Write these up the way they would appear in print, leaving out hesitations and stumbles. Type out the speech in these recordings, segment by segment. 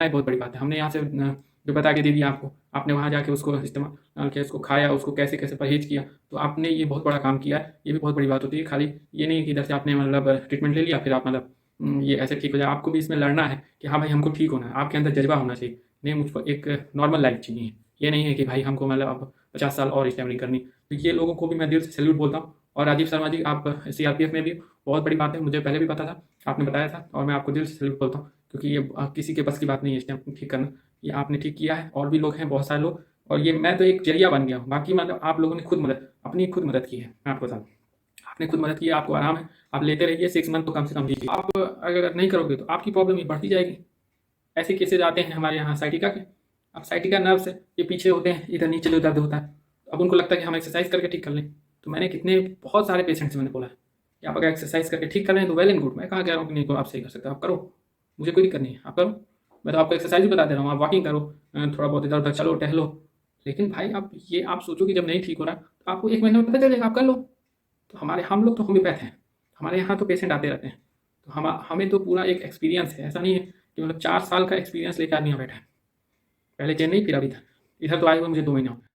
ये बहुत बड़ी बात है। हमने यहाँ से जो बता के दे दिया आपको, आपने वहाँ जाके उसको इस्तेमाल किया, उसको खाया, उसको कैसे-कैसे परहेज़ किया, तो आपने ये बहुत बड़ा काम किया है। ये भी बहुत बड़ी बात होती है। खाली ये नहीं कि इधर से आपने मतलब ट्रीटमेंट ले लिया, फिर आप मतलब ये ऐसे ठीक हो जाए। आपको भी इसमें लड़ना है कि हाँ भाई, हमको ठीक होना है। आपके अंदर जज़्बा होना चाहिए। नहीं, मुझको एक नॉर्मल लाइफ़ चाहिए। ये नहीं है कि भाई हमको मतलब अब 50 साल और स्टैमिनिंग करनी। तो ये लोगों को भी मैं दिल से सैल्यूट बोलता हूँ। और राजीव शर्मा जी, आप सीआरपीएफ में भी बहुत बड़ी बात है, मुझे पहले भी पता था, आपने बताया था, और मैं आपको दिल से सैल्यूट बोलता हूँ, क्योंकि ये किसी के बस की बात नहीं है स्टैम्प ठीक करना। ये आपने ठीक किया है, और भी लोग हैं, बहुत सारे लोग, और ये मैं तो एक ज़रिया बन गया हूँ। बाकी मतलब आप लोगों ने खुद मदद की है, मैं आपको बता दूँ। आपने खुद मदद की है, आपको आराम है, आप लेते रहिए, 6 मंथ तो कम से कम लीजिए। आप अगर नहीं करोगे तो आपकी प्रॉब्लम ये बढ़ती जाएगी। ऐसे केसेज़ आते हैं हमारे यहाँ साइटिका के। अब साइटिका नर्व्स है, ये पीछे होते हैं, इधर नीचे जो दर्द होता है। अब उनको लगता है कि हम एक्सरसाइज़ करके ठीक कर लें। तो मैंने बहुत सारे पेशेंट से मैंने बोला है कि आप अगर एक्सरसाइज़ करके ठीक कर रहे हैं तो वेल एंड गुड। मैं कहाँ कह रहा हूँ कि नहीं, तो आप सही कर सकते हो, आप करो, मुझे कोई दिक्कत नहीं है, आप करो। मैं तो आपको एक्सरसाइज़ भी बता दे रहा हूँ, आप वॉकिंग करो, थोड़ा बहुत इधर-उधर चलो, टहलो। लेकिन भाई आप सोचो कि जब नहीं ठीक हो रहा तो आपको 1 महीने में पता चलेगा, आप कर लो। तो हम लोग तो होम्योपैथ हैं, हमारे यहाँ तो पेशेंट आते रहते हैं। तो हमें तो पूरा एक एक्सपीरियंस है, ऐसा नहीं है कि मतलब 4 साल का एक्सपीरियंस लेके आदमी यहाँ बैठा है। पहले चेन्नई, फिर अभी था। इधर तो आए हुए मुझे 2 महीने हो गए।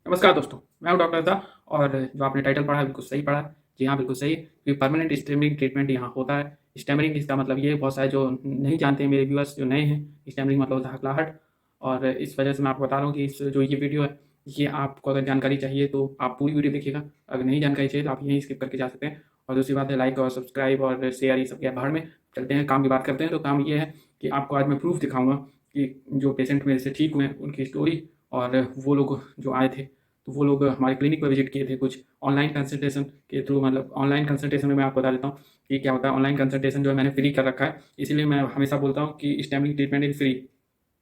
नमस्कार दोस्तों, मैं हूँ डॉक्टर दा, और जो आपने टाइटल पढ़ा है बिल्कुल सही पढ़ा है। जी हाँ, बिल्कुल सही, क्योंकि परमानेंट स्टैमरिंग ट्रीटमेंट यहाँ होता है। स्टैमरिंग इसका मतलब ये है, बहुत सारे जो नहीं जानते हैं मेरे व्यूअर्स जो नए हैं, स्टैमरिंग मतलब होता है हकलाहट। और इस वजह से मैं आपको बता रहा हूँ कि इस जो ये वीडियो है, ये आपको अगर जानकारी चाहिए तो आप पूरी वीडियो देखिएगा। अगर नहीं जानकारी चाहिए तो आप यहीं स्किप करके जा सकते हैं। और दूसरी बात है, लाइक और सब्सक्राइब और शेयर, ये सब क्या भाड़ में। चलते हैं काम की बात करते हैं। तो काम ये है कि आपको आज मैं प्रूफ दिखाऊँगा कि जो पेशेंट मेरे से ठीक हुए हैं उनकी स्टोरी, और वो लोग जो आए थे, तो वो लोग हमारे क्लिनिक पर विजिट किए थे कुछ ऑनलाइन कंसल्टेशन के थ्रू। मतलब ऑनलाइन कंसल्टेशन में मैं आपको बता देता हूँ कि क्या होता है। ऑनलाइन कंसल्टेशन जो है मैंने फ्री कर रखा है, इसीलिए मैं हमेशा बोलता हूँ कि स्टैम्पिंग ट्रीटमेंट इज फ्री।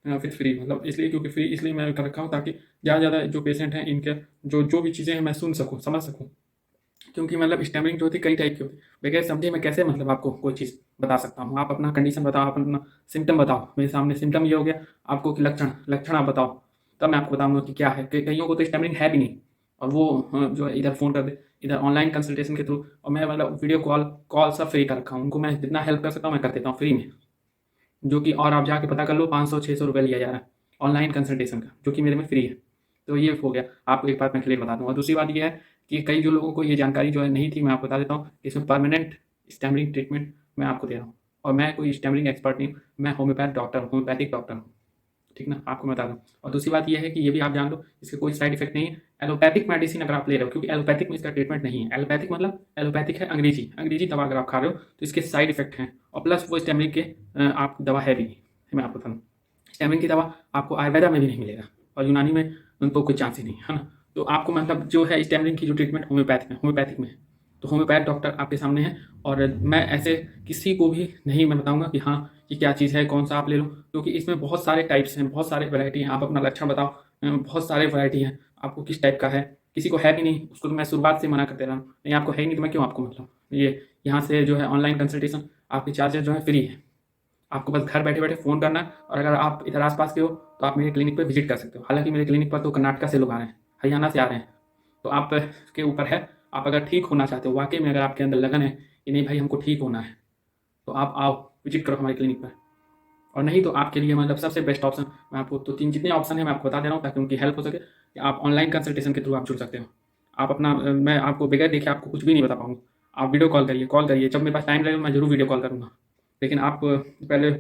फिर फ्री मतलब इसलिए, क्योंकि फ्री इसलिए मैं कर रखा हूँ ताकि ज़्यादा से ज़्यादा जो पेशेंट हैं इनके जो जो भी चीज़ें हैं मैं सुन सकूँ, समझ सकूँ। क्योंकि मतलब स्टैमरिंग जो होती है कई टाइप की होती है। बगैर समझे मैं कैसे मतलब आपको कोई चीज़ बता सकता हूँ। आप अपना कंडीशन बताओ, आप अपना सिम्टम बताओ, मेरे सामने सिम्टम ये हो गया, आपको कि लक्षण आप बताओ, तब मैं आपको बताऊँगा कि क्या है। कईयों को तो स्टैमरिंग है भी नहीं, और वो जो है इधर फ़ोन कर दे, इधर ऑनलाइन कंसल्टेशन के थ्रू, और मैं मतलब वीडियो कॉल सब फ्री कर रखा हूँ। उनको मैं जितना हेल्प कर सकता हूँ मैं कर देता हूँ फ्री में। जो कि और आप जाके पता कर लो, 500-600 रुपये लिया जा रहा है ऑनलाइन कंसल्टेशन का, जो कि मेरे में फ्री है। तो ये हो गया, आपको एक बात मैं क्लियर बता दूँ। और दूसरी बात ये है कि कई जो लोगों को ये जानकारी जो है नहीं थी, मैं आपको बता देता हूँ, इसमें परमानेंट स्टैमरिंग ट्रीटमेंट मैं आपको दे रहा हूँ। और मैं कोई स्टैमरिंग एक्सपर्ट नहीं हूँ, मैं होम्योपैथिक डॉक्टर हूँ। ठीक ना, आपको मैं बता दूँ। और दूसरी बात ये है कि ये भी आप जान लो, इसके कोई साइड इफेक्ट नहीं है। एलोपैथिक मेडिसिन अगर आप ले रहे हो, क्योंकि एलोपैथिक में इसका ट्रीटमेंट नहीं है। एलोपैथिक मतलब एलोपैथिक है अंग्रेजी दवा अगर आप खा रहे हो तो इसके साइड इफेक्ट हैं, और प्लस वो स्टैमरिंग के आपकी दवा है भी नहीं। मैं आपको बताऊँ, स्टैमरिंग की दवा आपको आयुर्वेदा में भी नहीं मिलेगा, और यूनानी में तो कोई चांस ही नहीं है ना। तो आपको मतलब जो है स्टैमरिंग की जो ट्रीटमेंट होम्योपैथिक में है। तो होम्योपैथ डॉक्टर आपके सामने है, और मैं ऐसे किसी को भी नहीं मैं बताऊंगा कि हाँ ये क्या चीज़ है, कौन सा आप ले लो, क्योंकि इसमें बहुत सारे टाइप्स हैं, बहुत सारे वैरायटी हैं। आप अपना लक्षण बताओ, बहुत सारे वैरायटी हैं, आपको किस टाइप का है। किसी को है भी नहीं, उसको तो मैं शुरुआत से मना कर दे रहा हूँ, नहीं आपको है ही नहीं तो मैं क्यों आपको मतलब ये यहाँ से जो है ऑनलाइन कंसल्टेशन आपके चार्जेस जो है फ्री है। आपको बस घर बैठे बैठे फ़ोन करना है, और अगर आप इधर आस-पास के हो तो आप मेरे क्लिनिक पे विज़िट कर सकते हो। हालाँकि मेरे क्लिनिक पर तो कर्नाटक से लोग आ रहे हैं, हरियाणा से आ रहे हैं। तो आप के ऊपर है, आप अगर ठीक होना चाहते हो, वाक़ई में अगर आपके अंदर लगन है कि नहीं भाई हमको ठीक होना है, तो आप आओ, विज़िट करो हमारी क्लिनिक पर। और नहीं तो आपके लिए मतलब सबसे बेस्ट ऑप्शन मैं आपको, तो 3 जितने ऑप्शन हैं मैं आपको बता दे रहा हूँ ताकि उनकी हेल्प हो सके, कि आप ऑनलाइन कंसल्टेशन के थ्रू आप जुड़ सकते हो। आप अपना मैं आपको बगैर देखे आपको कुछ भी नहीं बता पाऊँगा। आप वीडियो कॉल करिए, जब मेरे पास टाइम लगेगा मैं ज़रूर वीडियो कॉल करूँगा। लेकिन आप पहले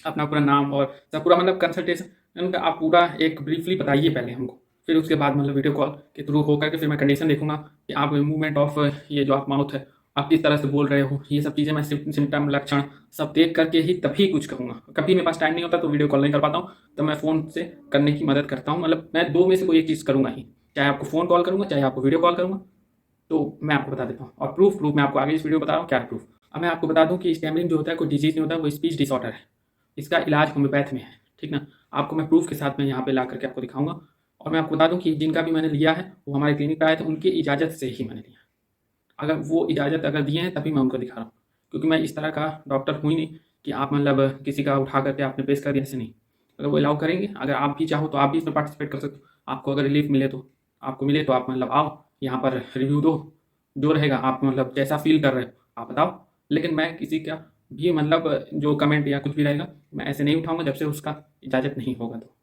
अपना पूरा नाम और सब पूरा मतलब कंसल्टेशन का आप पूरा एक ब्रीफली बताइए पहले हमको। फिर उसके बाद मतलब वीडियो कॉल के थ्रू हो करके फिर मैं कंडीशन देखूँगा कि आप मूवमेंट ऑफ ये जो आप माउथ है, आप किस तरह से बोल रहे हो, ये सब चीज़ें मैं सिम्पटम लक्षण सब देख करके ही तभी कुछ कहूँगा। कभी मेरे पास टाइम नहीं होता तो वीडियो कॉल नहीं कर पाता हूँ, तो मैं फ़ोन से करने की मदद करता हूँ। मतलब मैं 2 में से कोई एक चीज़ करूँगा ही, चाहे आपको फ़ोन कॉल करूँगा, चाहे आपको वीडियो कॉल करूँगा। तो मैं आपको बता देता हूँ, और प्रूफ मैं आपको आगे इस वीडियो में बता रहा हूँ क्या है प्रूफ। अब मैं आपको बता दूँ कि स्टैमरिंग जो होता है कोई डिजीज़ नहीं होता, वो स्पीच डिसऑर्डर है। इसका इलाज होम्योपैथ में है, ठीक ना। आपको मैं प्रूफ के साथ में यहाँ पे ला करके आपको दिखाऊंगा। और मैं आपको बता दूँ कि जिनका भी मैंने लिया है वो हमारे क्लिनिक पे आए थे, उनकी इजाज़त से ही मैंने लिया। अगर वो इजाज़त अगर दिए हैं तभी मैं उनको दिखा रहा हूँ, क्योंकि मैं इस तरह का डॉक्टर हूँ ही नहीं कि आप मतलब किसी का उठा करके आपने पेश कर दिया, ऐसे नहीं। अगर वो अलाउ करेंगे, अगर आप भी चाहो तो आप भी इसमें पार्टिसिपेट कर सकते हो। आपको अगर रिलीफ मिले तो आपको मिले तो आप मतलब आओ यहाँ पर रिव्यू दो, जो रहेगा आप मतलब जैसा फील कर रहे हो आप बताओ। लेकिन मैं किसी का भी मतलब जो कमेंट या कुछ भी रहेगा मैं ऐसे नहीं उठाऊंगा जब से उसका इजाज़त नहीं होगा। तो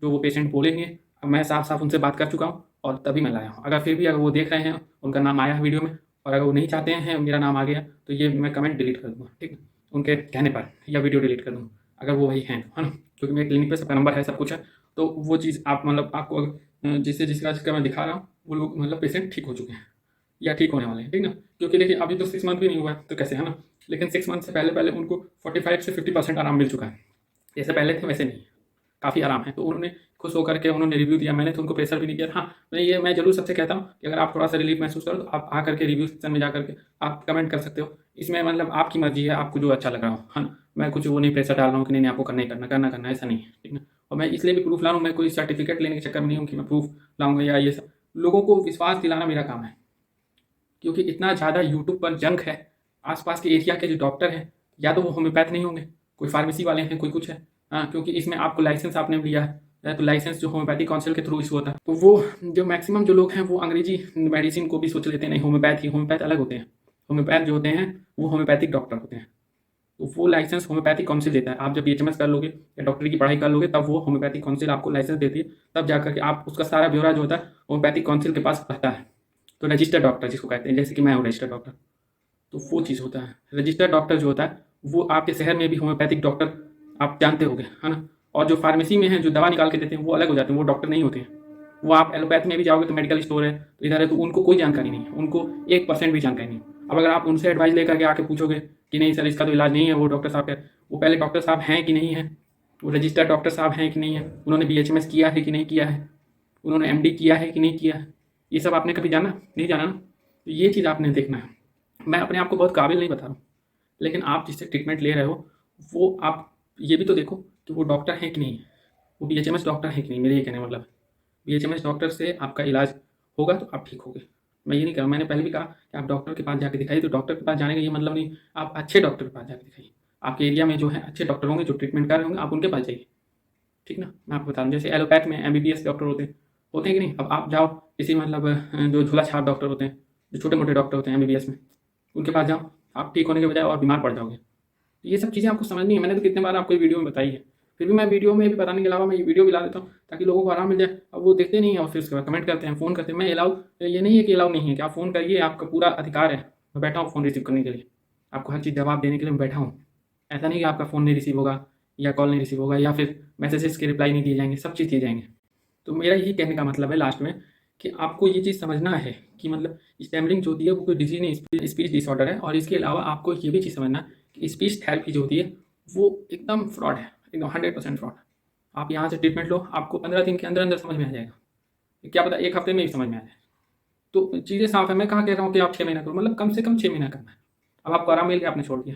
जो वो पेशेंट बोलेंगे अब मैं साफ साफ उनसे बात कर चुका हूँ और तभी मैं लाया हूँ। अगर फिर भी अगर वो देख रहे हैं उनका नाम आया है वीडियो में और अगर वो नहीं चाहते हैं मेरा नाम आ गया तो ये मैं कमेंट डिलीट कर दूँगा, ठीक है, उनके कहने पर, या वीडियो डिलीट कर दूँगा अगर वो वही हैं तो, है ना, क्योंकि मेरे क्लिनिक पे सबका नंबर है, सब कुछ है। तो वो चीज़ आप मतलब आपको जिससे जिसका मैं दिखा रहा हूँ वो लोग मतलब पेशेंट ठीक हो चुके हैं या ठीक होने वाले हैं, ठीक ना। क्योंकि देखिए अभी तो 6 मंथ भी नहीं हुआ है तो कैसे, है ना, लेकिन 6 मंथ से पहले पहले उनको 45 से 50% आराम मिल चुका है। जैसे पहले थे वैसे नहीं, काफ़ी आराम है। तो उन्होंने खुश होकर के उन्होंने रिव्यू दिया, मैंने तो उनको प्रेशर भी नहीं किया। हाँ, मैं ज़रूर सबसे कहता हूँ कि अगर आप थोड़ा सा रिलीफ महसूस करो तो आप आ करके रिव्यू सेक्शन में जा करके आप कमेंट कर सकते हो। इसमें मतलब आपकी मर्जी है, आपको जो अच्छा लग रहा हो, है ना। मैं कुछ वो नहीं प्रेशर डाल रहा हूँ कि नहीं आपको करना ही करना ऐसा नहीं है, ठीक ना। और मैं इसलिए भी प्रूफ ला रहा हूँ, मैं कोई सर्टिफिकेट लेने के चक्कर में नहीं हूँ कि मैं प्रूफ लाऊंगा या ये सब। लोगों को विश्वास दिलाना मेरा काम है, क्योंकि इतना ज़्यादा यूट्यूब पर जंक है। आसपास के एरिया के जो डॉक्टर हैं या तो वो होम्योपैथ नहीं होंगे, कोई फार्मेसी वाले हैं, कोई कुछ है। हाँ, क्योंकि इसमें आपको लाइसेंस आपने लिया है तो लाइसेंस जो होम्योपैथिक काउंसिल के थ्रू इशू होता है। तो वो जो मैक्सिमम जो लोग हैं वो अंग्रेजी मेडिसिन को भी सोच लेते हैं, नहीं होम्योपैथ ही, होम्योपैथ अलग होते हैं। होम्योपैथ जो होते हैं वो होम्योपैथिक डॉक्टर होते हैं। तो वो लाइसेंस होम्योपैथिक काउंसिल देता है। आप जब बीएचएमएस कर लोगे या डॉक्टरी की पढ़ाई कर लोगे तब वो होम्योपैथिक काउंसिल आपको लाइसेंस देती है, तब जाकर के आप उसका सारा ब्यौरा जो होता है होम्योपैथिक काउंसिल के पास रहता है। तो रजिस्टर्ड डॉक्टर जिसको कहते हैं, जैसे कि मैं हूँ रजिस्टर्ड डॉक्टर, तो वो चीज़ होता है। रजिस्टर्ड डॉक्टर जो होता है वो आपके शहर में भी होम्योपैथिक डॉक्टर आप जानते होंगे, है ना। और जो फार्मेसी में है जो दवा निकाल के देते हैं वो अलग हो जाते हैं, वो डॉक्टर नहीं होते हैं। वो आप एलोपैथ में भी जाओगे तो मेडिकल स्टोर है तो इधर है, तो उनको कोई जानकारी नहीं है, उनको 1% भी जानकारी नहीं। अब अगर आप उनसे एडवाइस लेकर के आके पूछोगे कि नहीं सर इसका तो इलाज नहीं है, वो डॉक्टर साहब है, वो पहले डॉक्टर साहब हैं कि नहीं है, वो रजिस्टर्ड डॉक्टर साहब हैं कि नहीं है, उन्होंने बीएचएमएस किया है कि नहीं किया है, उन्होंने एमडी किया है कि नहीं किया है, ये सब आपने कभी जाना नहीं जाना ना। तो ये चीज़ आपने देखना है। मैं अपने आप को बहुत काबिल नहीं बता रहा हूँ, लेकिन आप जिससे ट्रीटमेंट ले रहे हो वो आप ये भी तो देखो कि वो डॉक्टर हैं कि नहीं, वो बीएचएमएस डॉक्टर हैं कि नहीं। मेरे ये कहने का मतलब बीएचएमएस डॉक्टर से आपका इलाज होगा तो आप ठीक होगे। मैं ये नहीं कह रहा, मैंने पहले भी कहा कि आप डॉक्टर के पास जाके दिखाइए। तो डॉक्टर के पास जाने का ये मतलब नहीं, आप अच्छे डॉक्टर के पास जाके दिखाइए। आपके एरिया में जो है अच्छे डॉक्टर होंगे जो ट्रीटमेंट कर रहे होंगे, आप उनके पास जाइए, ठीक ना। मैं आपको बता दूँ जैसे एलोपैथ में एमबीबीएस डॉक्टर होते हैं कि नहीं। अब आप जाओ किसी मतलब जो झोला छाप डॉक्टर होते हैं, जो छोटे मोटे डॉक्टर होते हैं एमबीबीएस में, उनके पास जाओ, आप ठीक होने के बजाय और बीमार पड़ जाओगे। तो ये सब चीज़ें आपको समझनी है। मैंने तो कितने बार आपको वीडियो में बताई है, फिर भी मैं वीडियो में भी बताने के अलावा मैं ये वीडियो भी ला देता हूँ ताकि लोगों को आराम मिल जाए। अब वो देखते नहीं है और फिर उसके बाद कमेंट करते हैं, फ़ोन करते हैं। मैं अलाउ ये नहीं है कि अलाउ नहीं है कि आप फ़ोन करिए, आपका पूरा अधिकार है। मैं बैठा हूँ फ़ोन रिसीव करने के लिए, आपको हर चीज़ जवाब देने के लिए मैं बैठा हूँ। ऐसा नहीं कि आपका फ़ोन नहीं रिसीव होगा या कॉल नहीं रिसीव होगा या फिर मैसेजेस के रिप्लाई नहीं दिए जाएंगे, सब चीज़ दिए जाएंगे। तो मेरा यही कहने का मतलब है लास्ट में कि आपको ये चीज़ समझना है कि मतलब स्टैमरिंग जो होती है वो कोई डिजीज नहीं, स्पीच डिसऑर्डर है। और इसके अलावा आपको ये भी चीज़ समझना है कि स्पीच थेरेपी जो होती है वो एकदम फ्रॉड है, एकदम 100% फ्रॉड। आप यहाँ से ट्रीटमेंट लो, आपको 15 दिन के अंदर अंदर समझ में आ जाएगा, क्या पता 1 हफ्ते में भी समझ में आ जाए। तो चीज़ें साफ है। मैं कहाँ कह रहा हूँ कि आप 6 महीना करो, मतलब कम से कम 6 महीना करना है। अब आपको आराम मिल गया, आपने छोड़ दिया,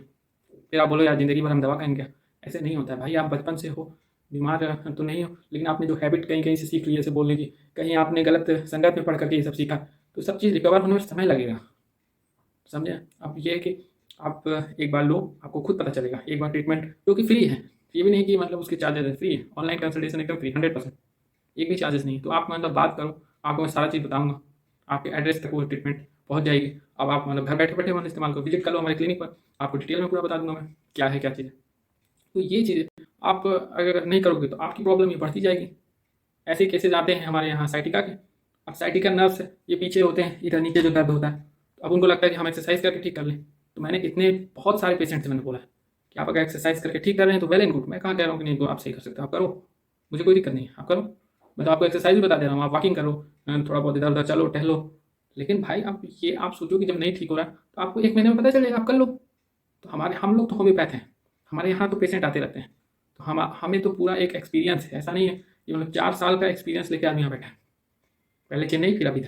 फिर आप बोलो यार ज़िंदगी भर हम दवा खाएंगे क्या। ऐसे नहीं होता है भाई। आप बचपन से हो, बीमार तो नहीं हो, लेकिन आपने जो हैबिट कहीं कहीं से सीख ली है, जैसे बोलने की, कहीं आपने गलत संगत में पढ़ करके ये सब सीखा, तो सब चीज़ रिकवर होने में समय लगेगा, समझे। अब ये है कि आप एक बार लो, आपको खुद पता चलेगा। एक बार ट्रीटमेंट जो कि फ्री है, ये भी नहीं कि मतलब उसके चार्जेस है, फ्री है। ऑनलाइन कंसल्टेशन एकदम फ्री 100%, एक भी चार्जेस नहीं। तो आप मतलब बात करो, आपको मैं सारा चीज़ बताऊँगा, आपके एड्रेस तक वो ट्रीटमेंट पहुँच जाएगी। अब आप मतलब घर बैठे बैठे वन इस्तेमाल करो, विजिट कर लो हमारे क्लिनिक पर, आपको डिटेल में पूरा बता दूंगा मैं क्या है क्या चीज़ है। तो ये चीज़ें आप अगर नहीं करोगे तो आपकी प्रॉब्लम ये बढ़ती जाएगी। ऐसे केसेज आते हैं हमारे यहाँ साइटिका के। अब साइटिका नर्व्स ये पीछे होते हैं, इधर नीचे जो दर्द होता है, तो अब उनको लगता है कि हम एक्सरसाइज करके ठीक कर लें। तो मैंने इतने बहुत सारे पेशेंट से मैंने बोला है कि आप अगर एक्सरसाइज करके ठीक कर रहे हैं तो वेल एंड गुड। मैं कहाँ कह रहा हूँ कि नहीं, तो आप सही कर सकते हो, आप करो, मुझे कोई दिक्कत नहीं है, आप करो। मैं तो आपको एक्सरसाइज भी बता दे रहा हूँ, आप वॉकिंग करो, थोड़ा बहुत इधर उधर चलो टहलो। लेकिन भाई आप सोचो कि जब नहीं ठीक हो रहा है तो आपको 1 महीने में पता चलेगा, आप कर लो। तो हम लोग तो होम्योपैथ हैं, हमारे यहाँ तो पेशेंट आते रहते हैं। तो हमें तो पूरा एक एक्सपीरियंस है, ऐसा नहीं है कि मतलब 4 साल का एक्सपीरियंस लेके आदमी यहाँ बैठा है। पहले चेन्नई फिर अभी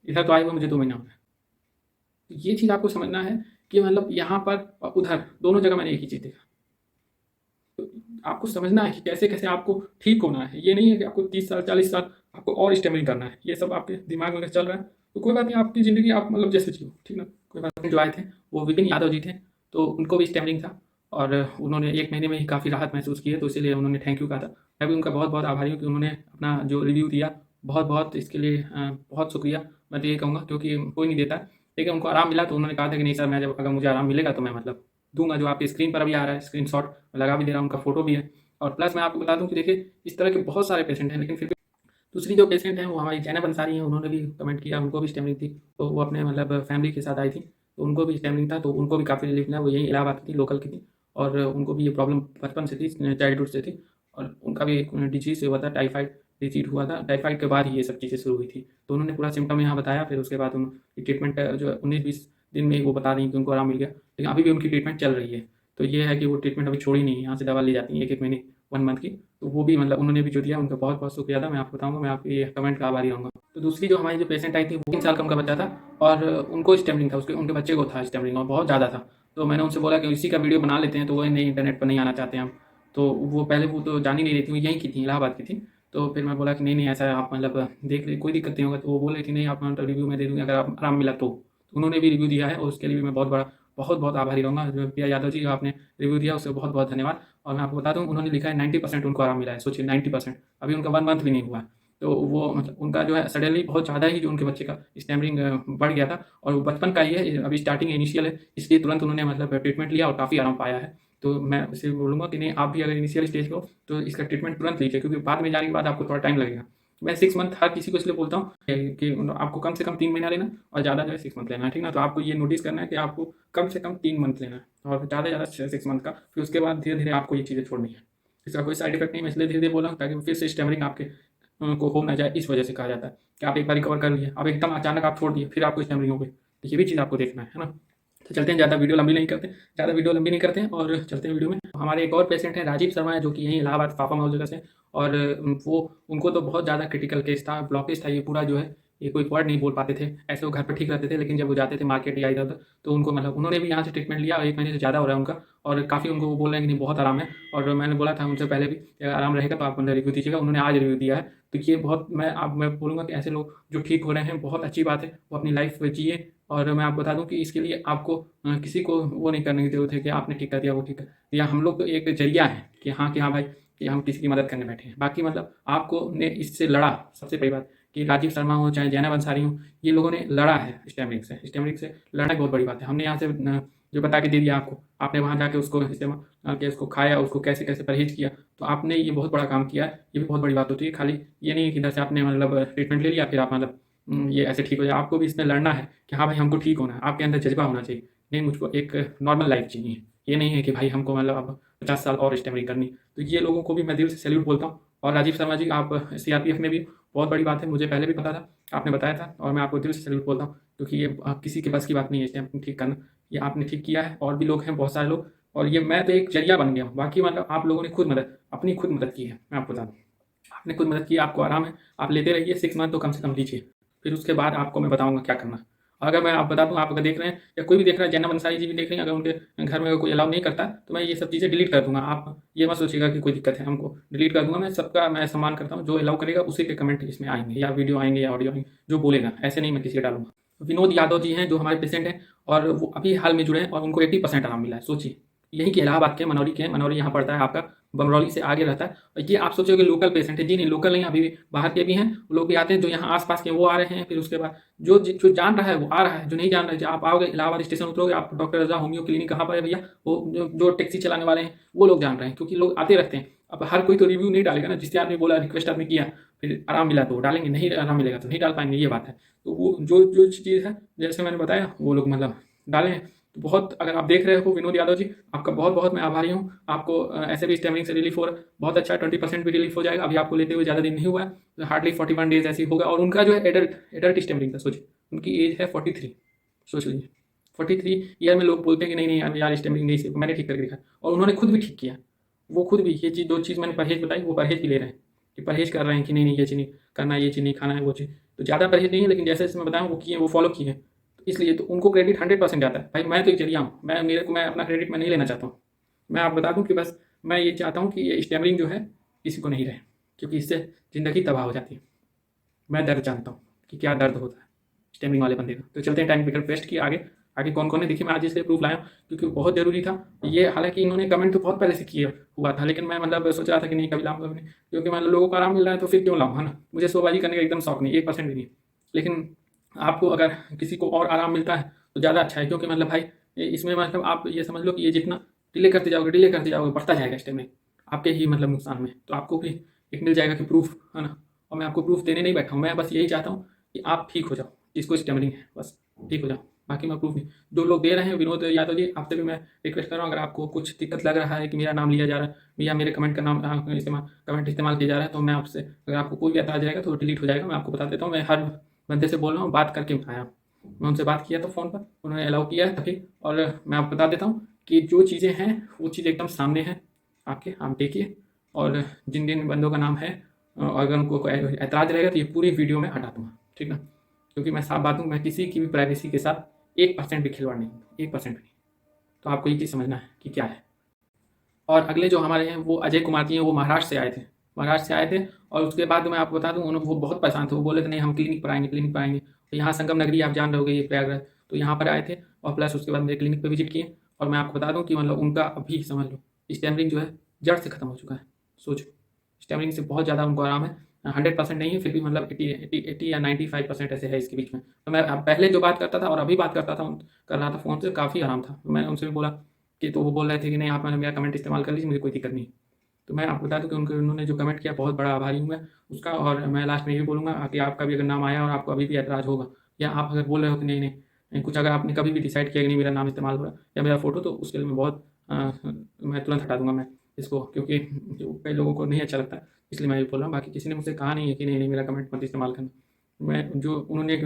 इधर तो आए हुए मुझे 2 महीना हो गया। तो ये चीज़ आपको समझना है कि मतलब यहाँ पर और उधर दोनों जगह मैंने एक ही चीज़ देखा। तो आपको समझना है कि कैसे कैसे आपको ठीक होना है। ये नहीं है कि आपको 30 साल 40 साल आपको और स्टेमिनिंग करना है। ये सब आपके दिमाग में अगर चल रहा है तो कोई बात नहीं, आपकी ज़िंदगी आप मतलब जैसे जियो, ठीक ना, कोई बात नहीं। जो आए थे वो विपिन यादव जी थे, तो उनको भी स्टेमिनिंग था और उन्होंने 1 महीने में ही काफ़ी राहत महसूस की है, तो इसीलिए उन्होंने थैंक यू कहा था। मैं भी उनका बहुत बहुत आभारी हूँ कि उन्होंने अपना जो रिव्यू दिया, बहुत बहुत इसके लिए बहुत शुक्रिया। मैं तो ये कहूँगा क्योंकि कोई नहीं देता, लेकिन उनको आराम मिला तो उन्होंने कहा था कि नहीं सर, मैं जब अगर मुझे आराम मिलेगा तो मैं मतलब दूंगा, जो आपकी स्क्रीन पर अभी आ रहा है, स्क्रीनशॉट लगा भी दे रहा हूँ, उनका फोटो भी है। और प्लस मैं आपको बता दूं कि देखिए इस तरह के बहुत सारे पेशेंट हैं, लेकिन फिर भी दूसरी जो पेशेंट हैं वो हमारी जैनब अंसारी हैं, उन्होंने भी कमेंट किया, उनको भी स्टेमरिंग थी, तो वो अपने मतलब फैमिली के साथ आई थी, तो उनको भी स्टेमरिंग था, तो उनको भी काफ़ी रिलीफ मिला। वो यही इलाहाबाद की थी, लोकल की थी, और उनको भी ये प्रॉब्लम बचपन से थी, चाइल्डहुड से थी, और उनका भी एक डिजीज़ हुआ था, टाइफाइड डिजीज हुआ था। टाइफाइड के बाद ही ये सब चीज़ें शुरू हुई थी, तो उन्होंने पूरा सिम्टम यहाँ बताया, फिर उसके बाद उनकी ट्रीटमेंट जो 19-20 दिन में वो बता रही कि उनको आराम मिल गया, लेकिन अभी भी उनकी ट्रीटमेंट चल रही है। तो ये है कि वो ट्रीटमेंट अभी छोड़ी नहीं है, यहाँ से दवा ली जाती है 1-1 महीने, 1 मंथ की। तो वो भी मतलब उन्होंने भी जो दिया, उनका बहुत बहुत शुक्रिया था, मैं आपको बताऊंगा, मैं आपके ये कमेंट का आभारी रहूँगा। तो दूसरी जो हमारी जो पेशेंट आई थी वो 3 साल का उनका बच्चा था, और उनको स्टेमरिंग था, उसके उनके बच्चे को था स्टेमरिंग, और बहुत ज़्यादा था। तो मैंने उनसे बोला कि इसी का वीडियो बना लेते हैं, तो वो नहीं, इंटरनेट पर नहीं आना चाहते हम। तो वो पहले वो तो जान ही नहीं रही थी, वो यहीं की थी, इलाहाबाद की थी। तो फिर मैं बोला कि नहीं नहीं ऐसा है, आप मतलब देख लीजिए, कोई दिक्कत नहीं होगा। तो वो बोल रही थी नहीं, आप मतलब रिव्यू मैं दे दूँगी अगर आप आराम मिला तो। उन्होंने भी रिव्यू दिया है, और उसके लिए भी मैं बहुत बहुत आभारी रहूँगा। जो प्रिया यादव जी, जो आपने रिव्यू दिया उससे बहुत बहुत धन्यवाद। और मैं आपको बता दूँ, उन्होंने लिखा है 90% उनको आराम मिला है, सोचिए 90%। अभी उनका 1 मंथ भी नहीं हुआ है। तो वो मतलब उनका जो है सडनली बहुत ज़्यादा ही जो उनके बच्चे का स्टैमरिंग बढ़ गया था, और वो बचपन का ही है, अभी स्टार्टिंग इनिशियल है, इसलिए तुरंत उन्होंने मतलब ट्रीटमेंट लिया और काफ़ी आराम पाया है। तो मैं उसे बोलूँगा कि नहीं, आप भी अगर इनिशियल स्टेज पे हो तो इसका ट्रीटमेंट तुरंत लीजिए, क्योंकि बाद में जाने के बाद आपको थोड़ा टाइम लगेगा। मैं 6 मंथ हर किसी को इसलिए बोलता हूँ कि आपको कम से कम 3 महीना लेना, और ज़्यादा जो है 6 मंथ लेना है, ठीक ना? तो आपको ये नोटिस करना है कि आपको कम से कम 3 मंथ लेना है, और ज़्यादा से ज़्यादा 6 मंथ का। फिर उसके बाद धीरे धीरे आपको ये चीज़ें छोड़नी है। इसका कोई साइड इफेक्ट नहीं, मैं इसलिए धीरे धीरे बोल रहा हूँ ताकि फिर से स्टैमरिंग आपके को हो ना जाए। इस वजह से कहा जाता है कि आप एक बार रिकवर कर लिए, अब एकदम अचानक आप छोड़ दिए, फिर आपको स्टैमरिंग हो गई, तो ये भी चीज़ आपको देखना है ना? तो चलते हैं, ज़्यादा वीडियो लंबी नहीं करते, और चलते हैं वीडियो में। हमारे एक और पेशेंट हैं राजीव शर्मा है, जो कि यहीं इलाहाबाद फाफा मॉल जगह से। और वो उनको तो बहुत ज़्यादा क्रिटिकल केस था, ब्लॉकेज था ये पूरा जो है, ये कोई वर्ड नहीं बोल पाते थे, ऐसे वो घर पर ठीक रहते थे, लेकिन जब वो जाते थे मार्केट या इधर उधर, तो उनको मतलब उन्होंने भी यहाँ से ट्रीटमेंट लिया, 1 महीने से ज़्यादा हो रहा है उनका, और काफ़ी उनको वो बोल रहे हैं कि नहीं बहुत आराम है। और मैंने बोला था उनसे पहले भी कि अगर आराम रहेगा तो आप मतलब रिव्यू दीजिएगा, उन्होंने आज रिव्यू दिया है। तो ये बहुत, मैं बोलूँगा कि ऐसे लोग जो ठीक हो रहे हैं, बहुत अच्छी बात है, वो अपनी लाइफ जिए। और मैं आपको बता दूं कि इसके लिए आपको किसी को वो नहीं करने की ज़रूरत है कि आपने ठीक कर दिया, वो ठीक कर दिया। हम लोग तो एक जरिया है कि हाँ भाई, कि हम किसी की मदद करने बैठे हैं। बाकी मतलब आपको ने इससे लड़ा, सबसे बड़ी बात कि राजीव शर्मा हो चाहे जैनब अंसारी हो, ये लोगों ने लड़ा है स्टेमरिंग से लड़ना बहुत बड़ी बात है। हमने यहाँ से जो बता के दे दिया आपको, आपने वहाँ जाके उसको इस्तेमाल किया, उसको खाया, उसको कैसे कैसे परहेज किया, तो आपने ये बहुत बड़ा काम किया है। ये भी बहुत बड़ी बात होती है, खाली ये नहीं है कि इधर से आपने मतलब ट्रीटमेंट ले लिया फिर आप मतलब ये ऐसे ठीक हो जाए। आपको भी इसमें लड़ना है कि हाँ भाई हमको ठीक होना है, आपके अंदर जज्बा होना चाहिए, नहीं मुझको एक नॉर्मल लाइफ चाहिए। ये नहीं है कि भाई हमको मतलब अब 50 साल और स्टेमरिंग करनी। तो ये लोगों को भी मैं दिल से सैल्यूट बोलता हूँ। और राजीव शर्मा जी, आप सीआरपीएफ में भी, बहुत बड़ी बात है, मुझे पहले भी पता था, आपने बताया था, और मैं आपको दिल से सैल्यूट बोलता हूँ, क्योंकि ये किसी के बस की बात नहीं है स्टेमरिंग ठीक करना। ये आपने ठीक किया है, और भी लोग हैं, बहुत सारे लोग, और ये मैं तो एक जरिया बन गया हूँ। बाकी मतलब आप लोगों ने अपनी खुद मदद की है, मैं आपको बता दूँ, आपने खुद मदद की, आपको आराम है, आप लेते रहिए, 6 मंथ तो कम से कम लीजिए, फिर उसके बाद आपको मैं बताऊंगा क्या करना। अगर मैं आप बता दूं, आप अगर देख रहे हैं या कोई भी देख रहा है, जैनब अंसारी जी भी देख रही हैं, अगर उनके घर में कोई अलाउ नहीं करता तो मैं ये सब चीज़ें डिलीट कर दूंगा। आप ये मत सोचिएगा कि कोई दिक्कत है, हमको डिलीट कर दूंगा। मैं सबका मैं सम्मान करता हूँ, जो अलाउ करेगा उसी के कमेंट इसमें आएंगे, या वीडियो आएंगे या ऑडियो आएंगे, जो बोलेगा, ऐसे नहीं मैं किसी को डालूंगा। विनोद यादव जी हैं, जो हमारे पेशेंट हैं, और वो अभी हाल में जुड़े हैं, और उनको 80% आराम मिला है। सोचिए, यहीं के इलाहाबाद के मनौरी के हैं, मनौरी यहाँ पड़ता है आपका, बमरौली से आगे रहता है। और ये आप सोचोगे लोकल पेशेंट है, जी नहीं, लोकल नहीं, अभी भी बाहर के भी हैं, वो लोग भी आते हैं, जो यहाँ आसपास के वो आ रहे हैं। फिर उसके बाद जो जान रहा है वो आ रहा है, जो नहीं जान रहा है, जो आप आओगे इलाहाबाद स्टेशन उतरोगे, आप डॉक्टर रजा होम्यो क्लिनिक कहाँ पर है भैया, वो जो टैक्सी चलाने वाले हैं वो लोग जान रहे हैं, क्योंकि लोग आते रहते हैं। अब हर कोई तो रिव्यू नहीं डालेगा ना, जिससे आपने बोला, रिक्वेस्ट आपने किया, फिर आराम मिला तो डालेंगे, नहीं आराम मिलेगा तो नहीं डाल पाएंगे, ये बात है। तो वो जो जो चीज़ है, जैसे मैंने बताया, वो लोग मतलब डालें। तो बहुत, अगर आप देख रहे हो विनोद यादव जी, आपका बहुत बहुत मैं आभारी हूँ। आपको ऐसे भी स्टेमरिंग से रिलीफ हो रहा है, बहुत अच्छा, 20% भी रिलीफ हो जाएगा। अभी आपको लेते हुए ज़्यादा दिन नहीं हुआ है, हार्डली 41 डेज ऐसी होगा। और उनका जो है एडल्ट स्टेमरिंग था, सोचिए उनकी एज है 43, सोच लीजिए 43 ईयर में लोग बोलते हैं कि नहीं नहीं यार स्टेमरिंग नहीं से मैंने ठीक करके दिखा, और उन्होंने खुद भी ठीक किया। वो खुद भी ये चीज़, 2 चीज़ मैंने परहेज बताई, वो परहेज भी ले रहे हैं, कि परहेज कर रहे हैं कि नहीं नहीं ये चीज़ नहीं करना है, ये चीज़ नहीं खाना है, वो चीज़। तो ज़्यादा परहेज नहीं है, लेकिन जैसे जैसे मैं बताऊँ वो किए, वो फॉलो किए, तो इसलिए तो उनको क्रेडिट 100% जाता है। भाई मैं तो एक जरिया हूँ, मैं अपना क्रेडिट मैं नहीं लेना चाहता हूँ। मैं आप बता दूं कि बस मैं ये चाहता हूँ कि ये स्टैमरिंग जो है किसी को नहीं रहे, क्योंकि इससे ज़िंदगी तबाह हो जाती है। मैं दर्द जानता हूँ कि क्या दर्द होता है स्टैमरिंग वाले बंदे का। तो चलते हैं टाइम पिकर पेस्ट की आगे। आगे कौन कौन है देखिए, मैं आज इसलिए प्रूफ लाया हूँ क्योंकि बहुत ज़रूरी था ये। हालांकि इन्होंने कमेंट तो बहुत पहले से किए हुआ था, लेकिन मैं मतलब सोच रहा था कि नहीं कभी लाऊंगा नहीं, क्योंकि मतलब लोगों को आराम मिल रहा है तो फिर क्यों लाऊं, है ना? मुझे शोबाजी करने का एकदम शौक नहीं, 1% भी नहीं। लेकिन आपको अगर किसी को और आराम मिलता है तो ज़्यादा अच्छा है, क्योंकि मतलब भाई इसमें मतलब आप ये समझ लो कि ये जितना डिले करते जाओगे बढ़ता जाएगा स्टेमिना आपके ही मतलब नुकसान में। तो आपको भी एक मिल जाएगा कि प्रूफ है ना। और मैं आपको प्रूफ देने नहीं बैठा हूँ, मैं बस यही चाहता हूँ कि आप ठीक हो जाओ, जिसको स्टेमिनिंग है बस ठीक हो जाओ। बाकी मैं प्रूफ नहीं, जो लोग दे रहे हैं विनोद यादव जी, आपसे भी मैं रिक्वेस्ट कर रहा हूँ, अगर आपको कुछ दिक्कत लग रहा है कि मेरा नाम लिया जा रहा है या मेरे कमेंट का नाम कमेंट इस्तेमाल किया जा रहा है, तो मैं आपसे, अगर आपको कोई भी ऐतराज़ जाएगा तो डिलीट हो जाएगा। मैं आपको बता देता हूँ, मैं हर बंदे से बोल रहा हूँ, बात करके आया हूँ। मैं उनसे बात किया तो फ़ोन पर, उन्होंने अलाउ किया है तभी। और मैं आपको बता देता हूँ कि जो चीज़ें हैं वो चीज़ एकदम सामने है आपके, आप देखिए। और जिन जिन बंदों का नाम है, अगर उनको कोई ऐतराज़ रहेगा तो ये पूरी वीडियो में हटा दूँगा, ठीक है। क्योंकि मैं साफ बात हूँ, मैं किसी की भी प्राइवेसी के साथ 1% भी खिलवाड़ नहीं, 1% भी नहीं। तो आपको ये चीज़ समझना है कि क्या है। और अगले जो हमारे हैं वो अजय कुमार जी हैं, वो महाराष्ट्र से आए थे। महाराष्ट्र से आए थे और उसके बाद मैं आपको बता दूँ, वो बहुत परेशान थे। वो बोले थे नहीं हम क्लिनिक पर आएंगे, क्लिनिक पर आएंगे। तो यहाँ संगम नगरी आप जान रहे होगे, ये प्रयागराज, तो यहाँ पर आए थे। और प्लस उसके बाद मेरे क्लिनिक पर विजिट किए। और मैं आपको बता दूँ कि मतलब उनका अभी समझ लो स्टैमरिंग जो है जड़ से खत्म हो चुका है। सोचो, स्टैमरिंग से बहुत ज़्यादा उनको आराम है। 100% नहीं है, फिर भी मतलब 80 या 95% ऐसे है इसके बीच में। तो मैं पहले जो बात करता था और अभी बात करता था, कर रहा था फ़ोन से, काफ़ी आराम था। तो मैंने उनसे भी बोला कि, तो वो बोल रहे थे कि नहीं आप मेरा कमेंट इस्तेमाल कर लीजिए, मुझे कोई दिक्कत नहीं। तो मैं आपको बता दूँ कि उन्होंने जो कमेंट किया बहुत बड़ा आभारी हूँ मैं उसका। और मैं लास्ट में ये भी बोलूँगा कि आपका भी अगर नाम आया और आपको अभी भी ऐतराज़ होगा, या आप अगर बोल रहे हो कि नहीं नहीं कुछ, अगर आपने कभी भी डिसाइड किया कि नहीं मेरा नाम इस्तेमाल हो रहा है या मेरा फ़ोटो, तो उसके लिए मैं बहुत मैं तुरंत हटा दूँगा मैं इसको, क्योंकि कई लोगों को नहीं अच्छा लगता है, इसलिए मैं ये बोल रहा हूँ। बाकी किसी ने मुझसे कहा नहीं है कि नहीं नहीं मेरा कमेंट मत इस्तेमाल करना। मैं जो उन्होंने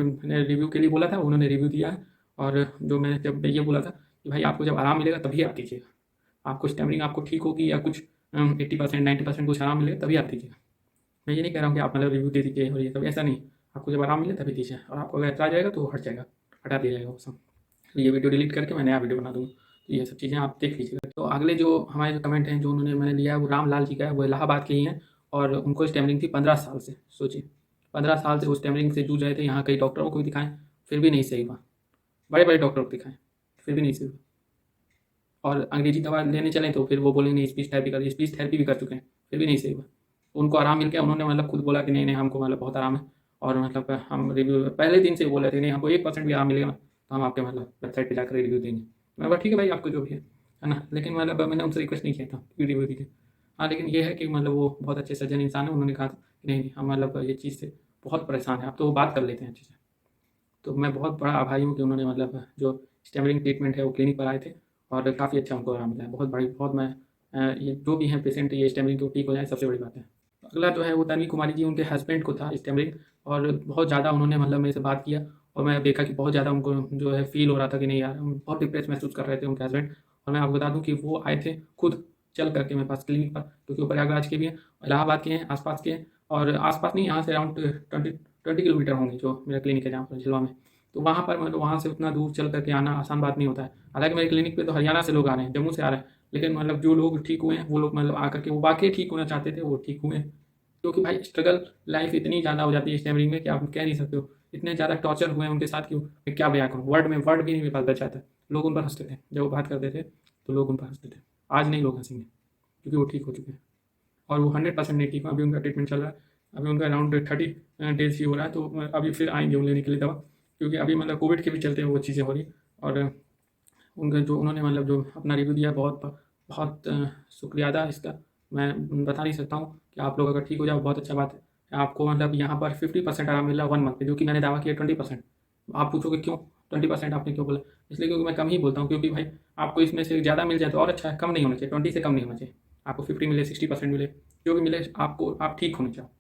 रिव्यू के लिए बोला था उन्होंने रिव्यू दिया है। और जो मैं जब ये बोला था कि भाई आपको जब आराम मिलेगा तभी आप कीजिएगा, आपको स्टैमरिंग आपको ठीक होगी या कुछ 80% 90% कुछ आराम मिलेगा तभी आप दीजिएगा। मैं ये नहीं कह रहा हूँ कि आप मतलब रिव्यू दे दीजिए और ये सब, ऐसा नहीं। आपको जब आराम मिले तभी दीजिए, और आपको अगर ऐतराज़ जाएगा तो वो हट जाएगा, हटा दिया जाएगा वो सब। तो ये वीडियो डिलीट करके मैं नया वीडियो बना दूँगा। तो ये सब चीज़ें आप देख लीजिएगा। तो अगले जो हमारे जो कमेंट हैं जो उन्होंने मैंने लिया है वो रामलाल जी का है, वो इलाहाबाद के ही हैं। और उनको स्टैमरिंग थी 15 साल से। सोचिए 15 साल से वो स्टैमरिंग से जूझ रहे थे। यहाँ कई डॉक्टरों को भी दिखाएँ फिर भी नहीं सही हुआ, बड़े बड़े डॉक्टरों को दिखाएँ फिर भी नहीं सही हुआ। और अंग्रेजी दवा लेने चलें तो फिर वो बोलेंगे स्पीच थेरेपी कर, स्पीच थेरेपी भी कर चुके हैं फिर भी नहीं सही हुआ। उनको आराम मिल गया, उन्होंने मतलब खुद बोला कि नहीं नहीं हमको मतलब बहुत आराम है। और मतलब हम रिव्यू पहले दिन से बोल रहे थे नहीं हमको 1% भी आराम मिलेगा तो हम आपके मतलब वेबसाइट पर जाकर रिव्यू देंगे। मैं बोला ठीक है भाई आपको जो भी है ना। लेकिन मतलब मैंने उनसे रिक्वेस्ट नहीं किया था कि रिव्यू दीजिए। हाँ लेकिन ये है कि मतलब वो बहुत अच्छे सज्जन इंसान है, उन्होंने कहा था कि नहीं नहीं हम मतलब ये चीज़ से बहुत परेशान है, आप तो वो बात कर लेते हैं अच्छे से। तो मैं बहुत बड़ा आभारी हूँ कि उन्होंने मतलब जो स्टैमरिंग ट्रीटमेंट है वो क्लिनिक पर आए थे और काफ़ी अच्छा उनको आराम मिला है। बहुत बड़ी बहुत मैं ये जो भी हैं पेशेंट ये स्टैमरिंग को ठीक हो जाए सबसे बड़ी बात है। अगला जो है वो तन्वी कुमारी जी, उनके हस्बैंड को था स्टैमरिंग। और बहुत ज़्यादा उन्होंने मतलब मेरे से बात किया और मैं देखा कि बहुत ज़्यादा उनको जो है फ़ील हो रहा था कि नहीं यार, हम बहुत डिप्रेस महसूस कर रहे थे उनके हस्बैंड। और मैं आपको बता दूँ कि वो आए थे खुद चल करके मेरे पास क्लिनिक पर, क्योंकि वो प्रयागराज के भी हैं, इलाहाबाद के हैं, आस-पास के हैं। और आस-पास नहीं, यहाँ से अराउंड 20 किलोमीटर होंगे जो मेरा क्लिनिक है जहाँ पर झिलवा में। तो वहाँ पर मतलब वहाँ से उतना दूर चल करके आना आसान बात नहीं होता है। हालाँकि मेरे क्लिनिक पे तो हरियाणा से लोग आ रहे हैं, जम्मू से आ रहे हैं। लेकिन मतलब जो लोग ठीक हुए हैं वो लोग मतलब आकर के वो वाक़ई ठीक होना चाहते थे, वो ठीक हुए हैं। क्योंकि भाई स्ट्रगल लाइफ़ इतनी ज़्यादा हो जाती है स्टैमरिंग में कि आप कह नहीं सकते हो। इतने ज़्यादा टॉर्चर हुए हैं उनके साथ कि मैं क्या बयाँ करूँ, वर्ड भी नहीं मेरे पास बचा था। लोग उन पर हँसते थे, जब वो बात करते थे तो लोग उन पर हँसते थे। आज नहीं लोग हँसेंगे क्योंकि वो ठीक हो चुके हैं। और वो 100% नहीं ठीक हुआ, अभी उनका ट्रीटमेंट चल रहा है। अभी उनका अराउंड 30 डेज़ ही हो रहा है, तो अभी फिर आएँगे वो लेने के लिए दवा। क्योंकि अभी मतलब कोविड के भी चलते वो चीज़ें हो रही। और उनका जो उन्होंने मतलब जो अपना रिव्यू दिया बहुत बहुत शुक्रिया अदा इसका। मैं बता नहीं सकता हूँ कि आप लोग अगर ठीक हो जाओ बहुत अच्छा बात है। आपको मतलब यहाँ पर 50% आराम मिल रहा है 1 मंथ में, जो कि मैंने दावा किया 20%। आप पूछोगे क्यों 20% आपने क्यों बोला? इसलिए क्योंकि मैं कम ही बोलता हूँ, क्योंकि भाई आपको इसमें से ज़्यादा मिल जाए तो और अच्छा है, कम नहीं होना चाहिए, 20 से कम नहीं होना चाहिए। आपको 50 मिले, 60% मिले, जो भी मिले आपको, आप ठीक होने चाहो।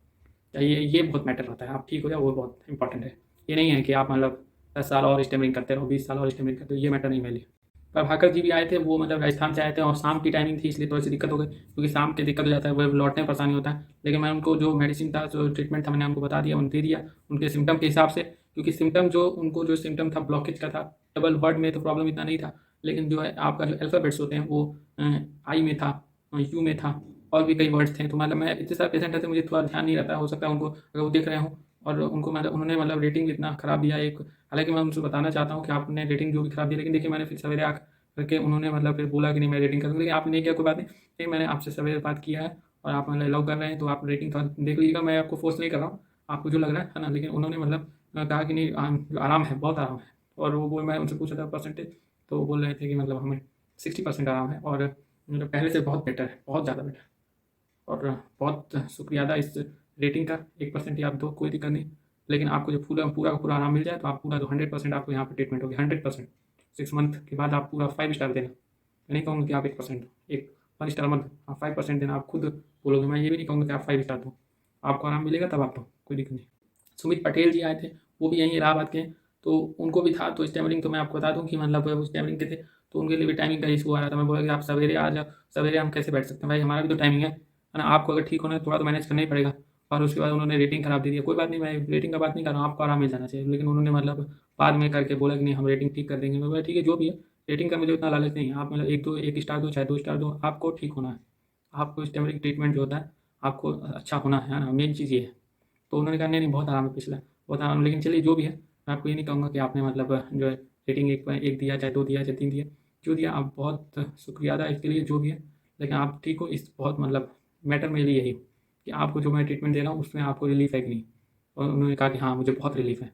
ये बहुत मैटर होता है, आप ठीक हो जाओ वो बहुत इंपॉर्टेंट है। ये नहीं है कि आप मतलब 10 साल और स्टैमरिंग करते रहो, 20 साल और स्टैमरिंग करते रहो, ये मैटर नहीं मेरे लिए। प्रभाकर जी भी आए थे, वो मतलब राजस्थान से आए थे और शाम की टाइमिंग थी इसलिए थोड़ी-सी दिक्कत हो गई, क्योंकि शाम की दिक्कत हो जाता है, वो लौटने में परेशानी होता है। लेकिन मैं उनको जो मेडिसिन था, जो ट्रीटमेंट था मैंने उनको बता दिया, उन्हें दे दिया, उनके सिम्पटम के हिसाब से। क्योंकि सिम्पटम जो उनको जो सिम्पटम था ब्लॉकेज का था, डबल वर्ड में तो प्रॉब्लम इतना नहीं था, लेकिन जो है आपका जो अल्फ़ाबेट्स होते हैं वो आई में था, यू में था, और भी कई वर्ड्स थे। तो मतलब मैं इतने सारे पेशेंट रहते मुझे थोड़ा ध्यान नहीं रहता, हो सकता है उनको अगर वो देख रहे हों। और उनको मतलब उन्होंने मतलब रेटिंग इतना ख़राब दिया एक। हालाँकि मैं उनसे बताना चाहता हूँ कि आपने रेटिंग जो भी ख़राब दी, लेकिन देखिए मैंने फिर सवेरे करके उन्होंने मतलब फिर बोला कि नहीं मैं रेटिंग कर दूँ, लेकिन आपने नहीं किया कोई बात नहीं। लेकिन मैंने आपसे सवेरे बात किया है और आप मतलब अलाउ कर रहे हैं तो आप रेटिंग थोड़ा देख लीजिएगा। मैं आपको फ़ोर्स नहीं कर रहा हूँ, आपको जो लग रहा है ना। लेकिन उन्होंने मतलब कहा कि नहीं आराम है, बहुत आराम है। और वो मैं उनसे पूछा था परसेंटेज, तो वो बोल रहे थे कि मतलब हमें 60% आराम है और मतलब पहले से बहुत बेटर है, बहुत ज़्यादा बेटर। और बहुत शुक्रिया अदा इस रेटिंग का, 1% ही आप दो, कोई दिक्कत नहीं। लेकिन आपको जो पूरा पूरा का पूरा आराम मिल जाए तो आप पूरा जो 100% आपको यहाँ पे ट्रीटमेंट होगी, 100%। 6 मंथ के बाद आप पूरा 5 स्टार देना। मैं नहीं कहूँगा कि आप 1% दो, एक 1 स्टार मत दो, आप 5% देना। आप खुद बोलोगे, मैं ये भी नहीं कहूँगा कि आप 5 स्टार दो। आपको आराम मिलेगा तब आप दो, कोई दिक्कत नहीं। सुमित पटेल जी आए थे, वो भी यहीं इलाहाबाद के हैं, तो उनको भी था। तो स्टैमरिंग तो मैं आपको बता दूं कि मतलब वो स्टैमरिंग के थे, तो उनके लिए भी टाइमिंग का इशू आ रहा था। मैं बोला कि आप सवेरे आ जाओ, सवेरे हम कैसे बैठ सकते हैं भाई, हमारा भी तो टाइमिंग है ना। आपको अगर ठीक होना है थोड़ा तो मैनेज करना ही पड़ेगा। और उसके बाद उन्होंने रेटिंग खराब दे दिया। कोई बात नहीं, मैं रेटिंग का बात नहीं कर रहा हूँ, आपको आराम मिल जाना चाहिए। लेकिन उन्होंने मतलब बाद में करके बोला कि नहीं हम रेटिंग ठीक कर देंगे। मैं बोला ठीक है जो भी है, रेटिंग का मुझे उतना लालच नहीं है। आप मतलब एक स्टार दो चाहे 2 स्टार दो, आपको ठीक होना है। आपको स्टैमरिंग ट्रीटमेंट जो होता है आपको अच्छा होना है ना, मेन चीज़ ये है। तो उन्होंने कहा नहीं नहीं बहुत आराम है पिछला, बहुत आराम। लेकिन चलिए जो भी है, मैं आपको ये नहीं कहूँगा कि आपने मतलब जो है रेटिंग एक दिया चाहे 2 दिया चाहे 3 दिया, जो दिया आप बहुत शुक्रिया अदा इसके लिए जो भी है। लेकिन आप ठीक हो, इस बहुत मतलब मैटर मेरे लिए यही हो कि आपको जो मैं ट्रीटमेंट दे रहा हूँ उसमें आपको रिलीफ है कि नहीं। और उन्होंने कहा कि हाँ मुझे बहुत रिलीफ है।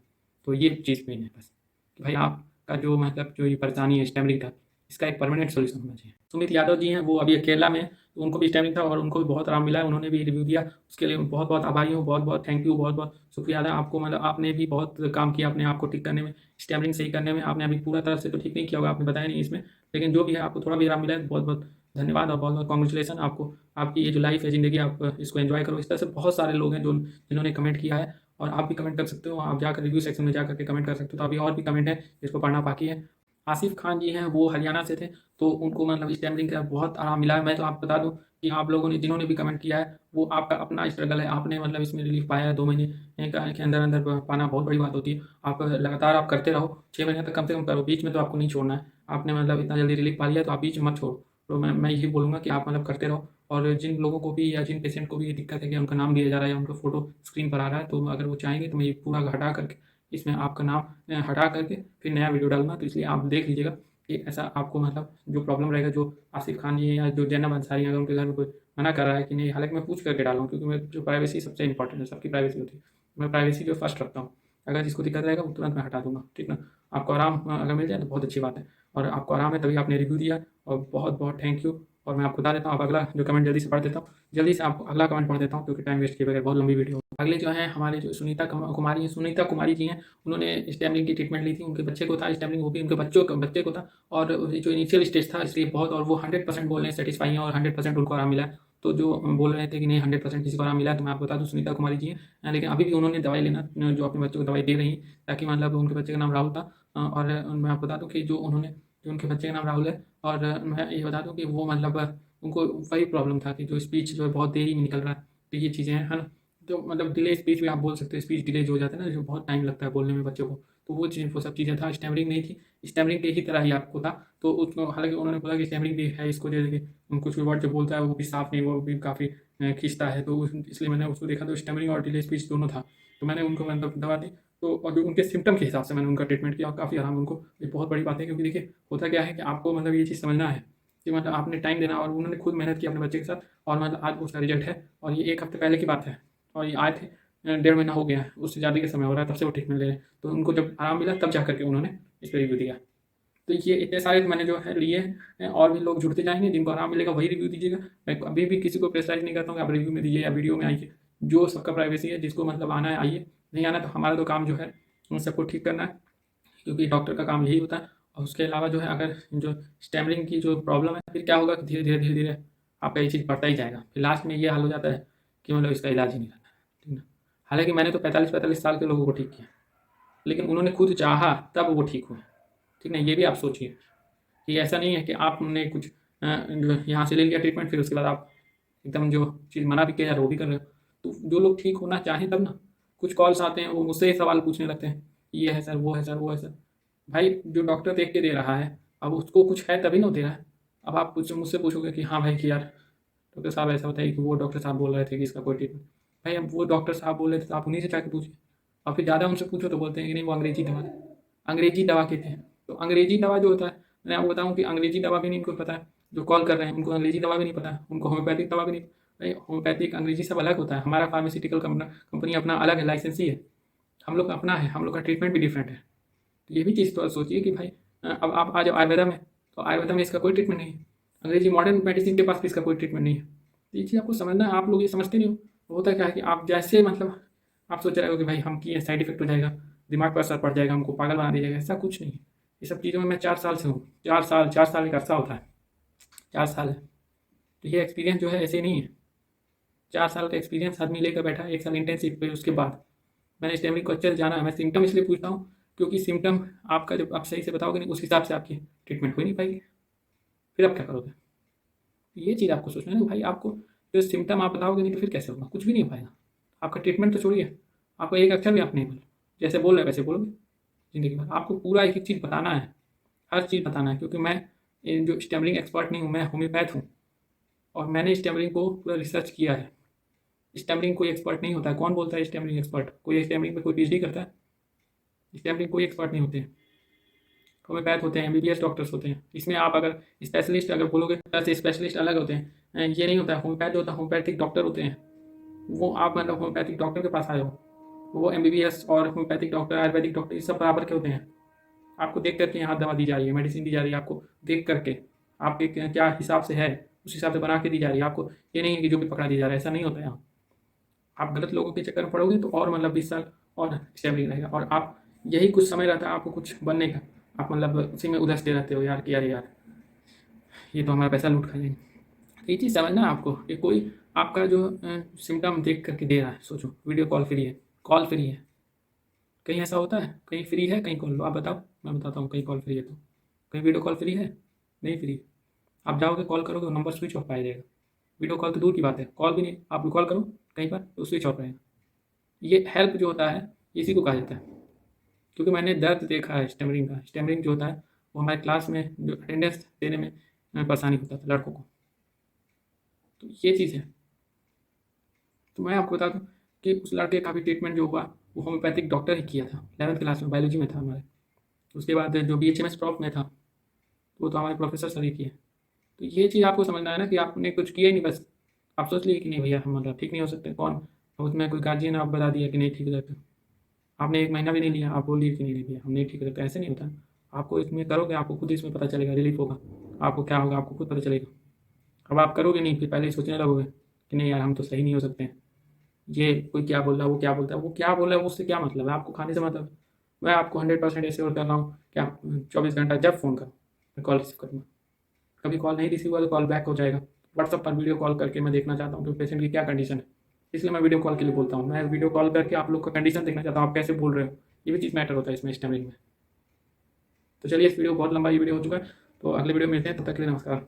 तो ये चीज़ मेन है बस, कि भाई आपका जो मतलब जो ये परेशानी है स्टैमरिंग का, इसका एक परमानेंट सोल्यूशन होना चाहिए। सुमित यादव जी हैं, वो अभी केरला में हैं, तो उनको भी स्टैमरिंग था और उनको भी बहुत आराम मिला है। उन्होंने भी रिव्यू दिया, उसके लिए बहुत बहुत आभारी हूँ, बहुत बहुत थैंक यू, बहुत बहुत शुक्रिया अदा आपको। मतलब आपने भी बहुत काम किया अपने आप को ठीक करने में, स्टैमरिंग सही करने में। आपने अभी पूरा तरह से तो ठीक नहीं किया होगा, आपने बताया नहीं इसमें, लेकिन जो भी है आपको थोड़ा भी आराम मिला है, बहुत बहुत धन्यवाद और बहुत बहुत कॉन्ग्रेचुलेसन आपको। आपकी ये जो लाइफ है, ज़िंदगी, आप इसको एंजॉय करो। इस तरह से बहुत सारे लोग हैं जो जिन्होंने कमेंट किया है, और आप भी कमेंट कर सकते हो। आप जाकर रिव्यू सेक्शन में जाकर के कमेंट कर सकते हो। तो अभी और भी कमेंट है जिसको पढ़ना बाकी है। आसिफ खान जी हैं, वो हरियाणा से थे, तो उनको मतलब स्टैमरिंग का बहुत आराम मिला है। मैं तो आपको बता दूं कि आप लोगों ने जिन्होंने भी कमेंट किया है वो आपका अपना स्ट्रगल है। आपने मतलब इसमें रिलीफ पाया है 2 महीने के अंदर अंदर पाना बहुत बड़ी बात होती है। आप लगातार आप करते रहो, 6 महीने तक कम से कम करो, बीच में तो आपको नहीं छोड़ना है। आपने मतलब इतना जल्दी रिलीफ पा लिया तो आप बीच में मत छोड़ो। तो मैं यही बोलूँगा कि आप मतलब करते रहो। और जिन लोगों को भी या जिन पेशेंट को भी ये दिक्कत है कि उनका नाम दिया जा रहा है या उनका फोटो स्क्रीन पर आ रहा है, तो अगर वो चाहेंगे तो मैं ये पूरा हटा करके इसमें आपका नाम हटा करके फिर नया वीडियो डालूंगा। तो इसलिए आप देख लीजिएगा कि ऐसा आपको मतलब जो प्रॉब्लम रहेगा, जो आसिफ खान जी या जो जैनब अंसारी अगर उनके घर में कोई मना कर रहा है कि नहीं, हालांकि मैं पूछ करके डालूँ क्योंकि मैं जो प्राइवेसी सबसे इंपॉर्टेंट है, सबकी प्राइवेसी होती है। मैं प्राइवेसी जो फर्स्ट रखता हूँ। अगर जिसको दिक्कत रहेगा वो तुरंत मैं हटा दूंगा, ठीक ना। आपको आराम अगर मिल जाए तो बहुत अच्छी बात है, और आपको आराम है तभी आपने रिव्यू दिया, और बहुत बहुत थैंक यू। और मैं आपको बता देता हूँ, अब अगला जो कमेंट जल्दी से पढ़ देता हूँ, जल्दी से आपको अगला कमेंट पढ़ देता हूँ क्योंकि टाइम वेस्ट किए बगैर बहुत लंबी वीडियो। अगले जो हैं हमारे जो कुमारी हैं, सुनीता कुमारी जी हैं, उन्होंने स्टैमरिंग की ट्रीटमेंट ली थी। उनके बच्चे को था स्टैमरिंग, वो भी उनके बच्चे को था। और जो इनिशियल स्टेज था इसलिए बहुत, और वो 100% बोल रहे हैं सेटिस्फाई हैं और 100% उनको आराम मिला है। तो जो बोल रहे थे कि नहीं 100% किसी को आराम मिला है, तो मैं आपको बता दूं सुनीता कुमारी जी हैं। लेकिन अभी भी उन्होंने दवाई लेना, जो अपने बच्चों को दवाई दे रही हैं, ताकि मतलब उनके बच्चे का नाम राहुल था। और मैं आपको बता दूं कि जो उनके बच्चे का नाम राहुल है। और मैं ये बता दूं कि वो मतलब उनको वही प्रॉब्लम था कि जो स्पीच जो है बहुत देरी में निकल रहा है। तो ये चीज़ें हैं, है ना। तो मतलब डिले स्पीच भी आप बोल सकते हो, स्पीच डिले जो हो जाता है ना, जो बहुत टाइम लगता है बोलने में बच्चों को, तो वो सब चीज़ें था। स्टैमरिंग नहीं थी, स्टैमरिंग के ही तरह ही आपको था। तो उसको हालांकि उन्होंने बोला कि स्टैमरिंग भी है इसको, जैसे कि कुछ वर्ड जो बोलता है वो भी साफ नहीं, वो भी काफ़ी खींचता है। तो इसलिए मैंने उसको देखा तो स्टैमरिंग और डिले स्पीच दोनों था। तो मैंने उनको मतलब दवा दी, तो और जो उनके सिम्टम के हिसाब से मैंने उनका ट्रीटमेंट किया और काफ़ी आराम उनको। ये बहुत बड़ी बात है क्योंकि देखिए होता क्या है कि आपको मतलब ये चीज़ समझना है कि मतलब आपने टाइम देना, और उन्होंने खुद मेहनत की अपने बच्चे के साथ, और मतलब आज उसका रिजल्ट है। और ये 1 हफ्ते पहले की बात है, और ये आए थे 1.5 महीना हो गया है, उससे ज़्यादा का समय हो रहा है तब से वो ट्रीटमेंट ले रहे हैं। तो उनको जब आराम मिला तब जा करके उन्होंने इस पर रिव्यू दिया। तो ये इतने सारे मैंने जो है लिए हैं, और भी लोग जुड़ते जाएंगे, जिनको आराम मिलेगा वही रिव्यू दीजिएगा। मैं अभी भी किसी को प्रेशराइज नहीं करता हूँ कि आप रिव्यू में दीजिए या वीडियो में आइए। जो सबका प्राइवेसी है, जिसको मतलब आना है आइए, नहीं आना तो हमारा तो काम जो है उन सबको ठीक करना है, क्योंकि डॉक्टर का काम यही होता है। और उसके अलावा जो है अगर जो स्टैमरिंग की जो प्रॉब्लम है, फिर क्या होगा कि धीरे धीरे आपका ये चीज़ बढ़ता ही जाएगा। फिर लास्ट में ये हाल हो जाता है कि मतलब इसका इलाज ही नहीं करना है, ठीक ना। हालांकि मैंने तो 45-45 साल के लोगों को ठीक किया, लेकिन उन्होंने खुद चाहा तब वो ठीक हुए, ठीक ना। ये भी आप सोचिए कि ऐसा नहीं है कि आपने कुछ जो यहाँ से ले लिया ट्रीटमेंट, फिर उसके बाद आप एकदम जो चीज़ मना भी किया जा रहा है वो भी कर रहे हो। तो जो लोग ठीक होना चाहें तब ना, कुछ कॉल्स आते हैं वो मुझसे ही सवाल पूछने लगते हैं, ये है सर, वो है सर, वो है सर। भाई जो डॉक्टर देख के दे रहा है, अब उसको कुछ है तभी ना वो दे रहा है। अब आप कुछ मुझसे पूछोगे कि हाँ भाई कि यार डॉक्टर साहब ऐसा होता है कि वो डॉक्टर साहब बोल रहे थे कि इसका कोई ट्रीटमेंट। भाई अब वो डॉक्टर साहब बोल रहे थे तो आप उन्हीं से जाके पूछिए। और फिर ज़्यादा उनसे पूछो तो बोलते हैं कि नहीं वो अंग्रेजी दवा कहते हैं। तो अंग्रेजी दवा जो होता है, मैं आपको बताऊँ कि अंग्रेजी दवा भी नहीं इनको पता है। जो कॉल कर रहे हैं उनको अंग्रेजी दवा भी नहीं पता है, उनको होम्योपैथिक दवा भी नहीं। भाई होम्योपैथिक अंग्रेजी सब अलग होता है, हमारा फार्मास्यूटिकल कंपनी अपना अलग है, लाइसेंसी है। हम लोग का अपना है, हम लोग का ट्रीटमेंट भी डिफरेंट है। तो ये भी चीज़ तो सोचिए कि भाई अब आप आ जाओ आयुर्वेदा में, तो आयुर्वेदा में इसका कोई ट्रीटमेंट नहीं है। अंग्रेजी मॉडर्न मेडिसिन के पास भी इसका कोई ट्रीटमेंट नहीं है। तो ये चीज़ आपको समझना है, आप लोग ये समझते नहीं हो। होता क्या है कि आप जैसे मतलब आप सोच रहे हो कि भाई हम किए साइड इफेक्ट हो जाएगा, दिमाग पर असर पड़ जाएगा, हमको पागल बना दिया जाएगा, ऐसा कुछ नहीं है। ये सब चीज़ों में मैं 4 साल से हूँ। 4 साल एक अरसा होता है, 4 साल है। तो ये एक्सपीरियंस जो है ऐसे नहीं है। 4 साल का एक्सपीरियंस आदमी लेकर बैठा, 1 साल इंटर्नशिप पे, उसके बाद मैंने स्टेमरिंग को अच्छे से जाना है। मैं सिम्टम इसलिए पूछता हूँ क्योंकि सिम्टम आपका जब आप सही से बताओगे नहीं, उस हिसाब से आपकी ट्रीटमेंट हो ही नहीं पाएगी। फिर आप क्या करोगे? ये चीज़ आपको सोचना है ना भाई। आपको जो सिम्टम आप बताओगे नहीं तो फिर कैसे होगा? कुछ भी नहीं हो पाएगा। आपका ट्रीटमेंट तो छोड़िए, आपको एक अक्षर भी आप नहीं बोलो, जैसे बोल रहे वैसे बोलोगे ज़िंदगी भर। आपको पूरा एक एक चीज़ बताना है, हर चीज़ बताना है। क्योंकि मैं जो स्टेमरिंग एक्सपर्ट नहीं हूँ, मैं होम्योपैथ हूँ और मैंने स्टेमरिंग को पूरा रिसर्च किया है। स्टेमरिंग कोई एक्सपर्ट नहीं होता है। कौन बोलता है स्टेमरिंग एक्सपर्ट? कोई स्टेमरिंग पे कोई पीएचडी करता है? स्टेमरिंग कोई एक्सपर्ट नहीं होते हैं। होम्योपैथ होते हैं, एमबीबीएस डॉक्टर्स होते हैं। इसमें आप अगर स्पेशलिस्ट अगर बोलोगे तो स्पेशलिस्ट अलग होते हैं। ये नहीं होता है। होम्योपैथ जो होता है, होम्योपैथिक डॉक्टर होते हैं। वो आप मतलब होम्योपैथिक डॉक्टर के पास आए हो, वो एमबीबीएस और होम्योपैथिक डॉक्टर, आयुर्वेदिक डॉक्टर, ये सब बराबर के होते हैं। आपको देख करके यहाँ दवा दी जा रही है, मेडिसिन दी जा रही है आपको देख करके, आपके क्या हिसाब से है उस हिसाब से बना के दी जा रही है आपको। ये नहीं है कि जो भी पकड़ा दिया जा रहा है, ऐसा नहीं होता है यहाँ। आप गलत लोगों के चक्कर में पड़ोगे तो और मतलब 20 साल और स्टेबलिंग रहेगा। और आप यही कुछ समय रहता है आपको कुछ बनने का, आप मतलब उसी में उलझते रहते हो यार कि यार ये तो हमारा पैसा लूट खा जाएंगे। तो ये चीज़ समझना है आपको कि कोई आपका जो सिम्टम देख करके दे रहा है। सोचो वीडियो कॉल फ्री है, कॉल फ्री है, कहीं ऐसा होता है? कहीं फ्री है, कहीं कॉल लो, आप बताओ, मैं बताता हूँ कहीं कॉल फ्री है तो। कहीं वीडियो कॉल फ्री है? नहीं फ्री है। आप जाओगे कॉल करोगे तो नंबर स्विच ऑफ आ जाएगा। वीडियो कॉल तो दूर की बात है, कॉल भी नहीं, आप कॉल करो कहीं पर तो स्विच ऑफ रहेगा। ये हेल्प जो होता है इसी को कहा जाता है। क्योंकि मैंने दर्द देखा है स्टेमरिंग का। स्टेमरिंग जो होता है वो हमारे क्लास में जो अटेंडेंस देने में परेशानी होता था लड़कों को। तो ये चीज़ है। तो मैं आपको बता दूँ कि उस लड़के का भी ट्रीटमेंट जो हुआ वो होम्योपैथिक डॉक्टर ही किया था। 11th क्लास में बायोलॉजी में था हमारे। उसके बाद जो BHMS प्रॉफ में था वो तो हमारे प्रोफेसर सर ही किए। तो ये चीज़ आपको समझना है ना कि आपने कुछ किया ही नहीं, बस आप सोच लिए कि नहीं भैया हम मतलब ठीक नहीं हो सकते। कौन? उसमें कोई गार्जियन आप बता दिया कि नहीं ठीक हो सकते। आपने 1 महीना भी नहीं लिया, आप बोल दिए कि नहीं भैया हम नहीं ठीक हो सकते। ऐसे नहीं होता। आपको इसमें करोगे, आपको खुद इसमें पता चलेगा, रिलीफ होगा। आपको क्या होगा आपको खुद पता चलेगा। अब आप करोगे नहीं, फिर पहले ही सोचने लगोगे कि नहीं यार हम तो सही नहीं हो सकते हैं। ये कोई क्या बोल रहा है, वो क्या बोलता है, वो क्या बोल रहा है, उससे क्या मतलब है? आपको खाने से मतलब है। मैं आपको 100% ऐसे और कर रहा हूँ कि आप 24 घंटा जब फ़ोन करो मैं कॉल रिसीव करूँगा। कभी कॉल नहीं रिसीव हुआ तो कॉल बैक हो जाएगा। व्हाट्सअप पर वीडियो कॉल करके मैं देखना चाहता हूँ कि पेशेंट की क्या कंडीशन है। इसलिए मैं वीडियो कॉल के लिए बोलता हूँ। मैं वीडियो कॉल करके आप लोग का कंडीशन देखना चाहता हूँ, आप कैसे बोल रहे हो। ये भी चीज़ मैटर होता है इसमें स्टेमरिंग में। तो चलिए, इस वीडियो बहुत लंबा ये वीडियो हो चुका है, तो अगले वीडियो में मिलते हैं। तब तक के लिए नमस्कार।